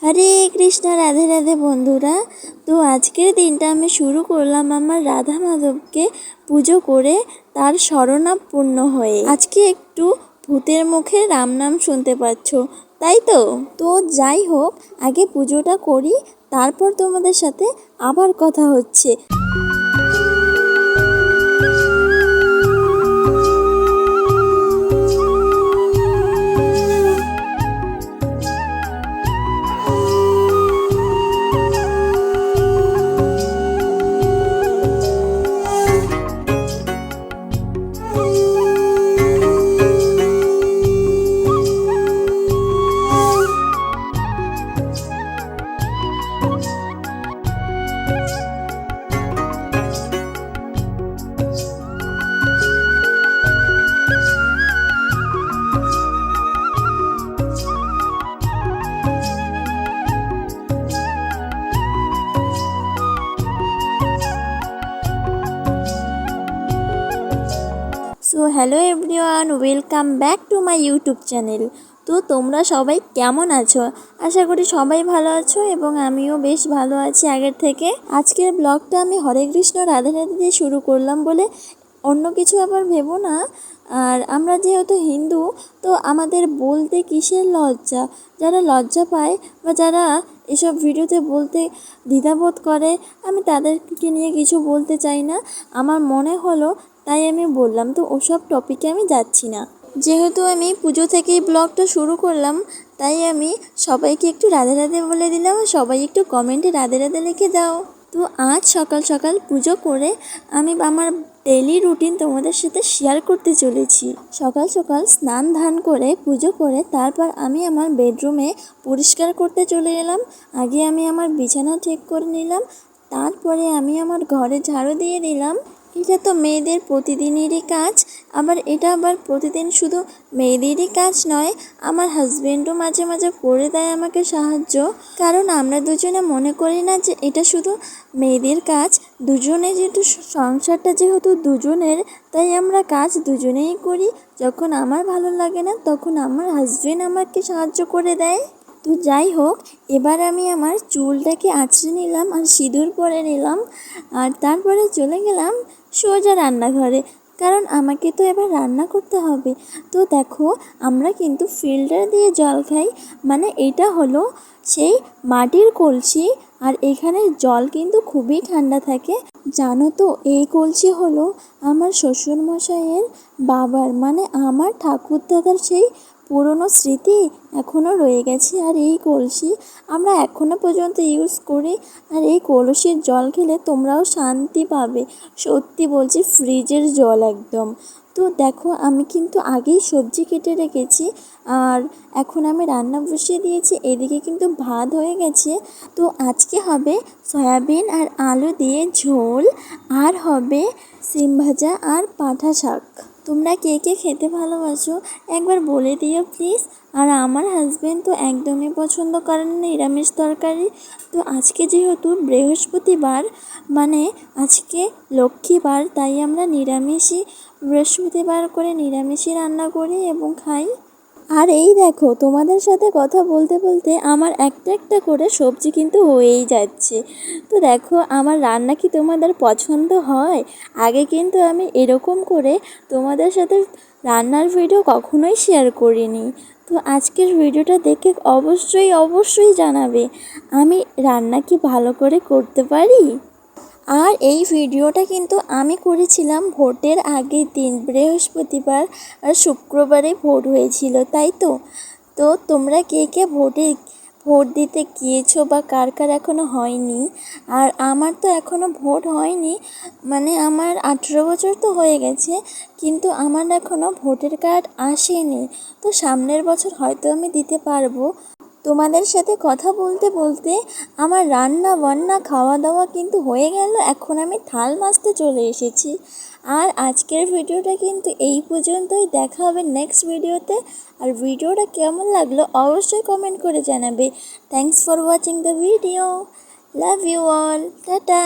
হরে কৃষ্ণ, রাধে রাধে বন্ধুরা। তো আজকের দিনটা আমি শুরু করলাম আমার রাধা মাধবকে পুজো করে, তার শরণাপন্ন হয়ে। আজকে একটু ভূতের মুখে রাম নাম শুনতে পাচ্ছ, তাই তো। তো যাই হোক, আগে পুজোটা করি, তারপর তোমাদের সাথে আবার কথা হচ্ছে। So hello everyone, welcome back to my YouTube channel. তো তোমরা সবাই কেমন আছো? আশা করি সবাই ভালো আছো এবং আমিও বেশ ভালো আছি আগের থেকে। আজকের ব্লগটা আমি হরে কৃষ্ণ রাধে রাধে দিয়ে শুরু করলাম বলে অন্য কিছু আবার ভেবো না। আর আমরা যেহেতু হিন্দু, তো আমাদের বলতে কিসের লজ্জা? যারা লজ্জা পায় বা যারা এসব ভিডিওতে বলতে দ্বিধাবোধ করে, আমি তাদেরকে নিয়ে কিছু বলতে চাই না। আমার মনে হলো তাই আমি বললাম, তো ওসব টপিকে আমি যাচ্ছি না। যেহেতু আমি পুজো থেকেই ব্লগটা শুরু করলাম, তাই আমি সবাইকে একটু রাধে রাধে বলে দিলাম। সবাই একটু কমেন্টে রাধে রাধে লিখে দাও। তো আজ সকাল সকাল পুজো করে আমি আমার ডেইলি রুটিন তোমাদের সাথে শেয়ার করতে চলেছি। সকাল সকাল স্নান ধান করে পুজো করে তারপর আমি আমার বেডরুমে পরিষ্কার করতে চলে এলাম। আগে আমি আমার বিছানা ঠিক করে নিলাম, তারপরে আমি আমার ঘরে ঝাড়ু দিয়ে দিলাম। এটা তো মেয়েদের প্রতিদিনেরই কাজ। এটা আবার প্রতিদিন শুধু মেয়েদেরই কাজ নয়, আমার হাজবেন্ডও মাঝে মাঝে করে দেয় আমাকে সাহায্য। কারণ আমরা দুজনে মনে করি না যে এটা শুধু মেয়েদের কাজ। দুজনে যেহেতু সংসারটা যেহেতু দুজনের, তাই আমরা কাজ দুজনেই করি। যখন আমার ভালো লাগে না, তখন আমার হাজবেন্ড আমাকে সাহায্য করে দেয়। তো যাই হোক, এবার আমি আমার চুলটাকে আঁচড়ে নিলাম আর সিঁদুর পরে নিলাম, আর তারপরে চলে গেলাম সোজা রান্নাঘরে। কারণ আমাকে তো এবার রান্না করতে হবে। তো দেখো, আমরা কিন্তু ফিল্টার দিয়ে জল খাই, মানে এটা হলো সেই মাটির কলসি। আর এখানে জল কিন্তু খুবই ঠান্ডা থাকে। জানো তো, এই কলসি হলো আমার শ্বশুরমশাইয়ের বাবার, মানে আমার ঠাকুরদাদার সেই পুরনো স্মৃতি এখনও রয়ে গেছে। আর এই কলসি আমরা এখনও পর্যন্ত ইউজ করি। আর এই কলসির জল খেলে তোমরাও শান্তি পাবে, সত্যি বলছি, ফ্রিজের জল একদম। তো দেখো, আমি কিন্তু আগেই সবজি কেটে রেখেছি আর এখন আমি রান্না বসিয়ে দিয়েছি। এদিকে কিন্তু ভাত হয়ে গেছে। তো আজকে হবে সয়াবিন আর আলু দিয়ে ঝোল, আর হবে সিম ভাজা আর পাঁঠা শাক। তোমরা কে কে খেতে ভালোবাসো একবার বলে দিও প্লিজ। আর আমার হাজবেন্ড তো একদমই পছন্দ করেন না নিরামিষ তরকারি। তো আজকে যেহেতু বৃহস্পতিবার, মানে আজকে লক্ষ্মীবার, তাই আমরা নিরামিষই বৃহস্পতিবার করে নিরামিষই রান্না করি এবং খাই। আর এই দেখো, তোমাদের সাথে কথা বলতে বলতে আমার একটা একটা করে সবজি কিন্তু হয়েই যাচ্ছে। তো দেখো, আমার রান্না কি তোমাদের পছন্দ হয়? আগে কিন্তু আমি এরকম করে তোমাদের সাথে রান্নার ভিডিও কখনোই শেয়ার করিনি। তো আজকের ভিডিওটা দেখে অবশ্যই অবশ্যই জানাবে আমি রান্না কি ভালো করে করতে পারি। আর এই ভিডিওটা কিন্তু আমি করেছিলাম ভোটের আগের দিন, বৃহস্পতিবার আর শুক্রবারে ভোট হয়েছিল, তাই তো। তো তোমরা কে কে ভোট দিতে গিয়েছো বা কার কার এখনও হয়নি? আর আমার তো এখনও ভোট হয়নি, মানে আমার 18 বছর তো হয়ে গেছে, কিন্তু আমার এখনও ভোটের কার্ড আসেনি। তো সামনের বছর হয়তো আমি দিতে পারবো। তোমাদের সাথে কথা বলতে বলতে আমার রান্না বান্না খাওয়া দাওয়া কিন্তু হয়ে গেল। এখন আমি থাল মাজতে চলে এসেছি। আর আজকের ভিডিওটা কিন্তু এই পর্যন্তই। দেখা হবে নেক্সট ভিডিওতে। আর ভিডিওটা কেমন লাগলো অবশ্যই কমেন্ট করে জানাবে। Thanks for watching the video. Love you all, tata.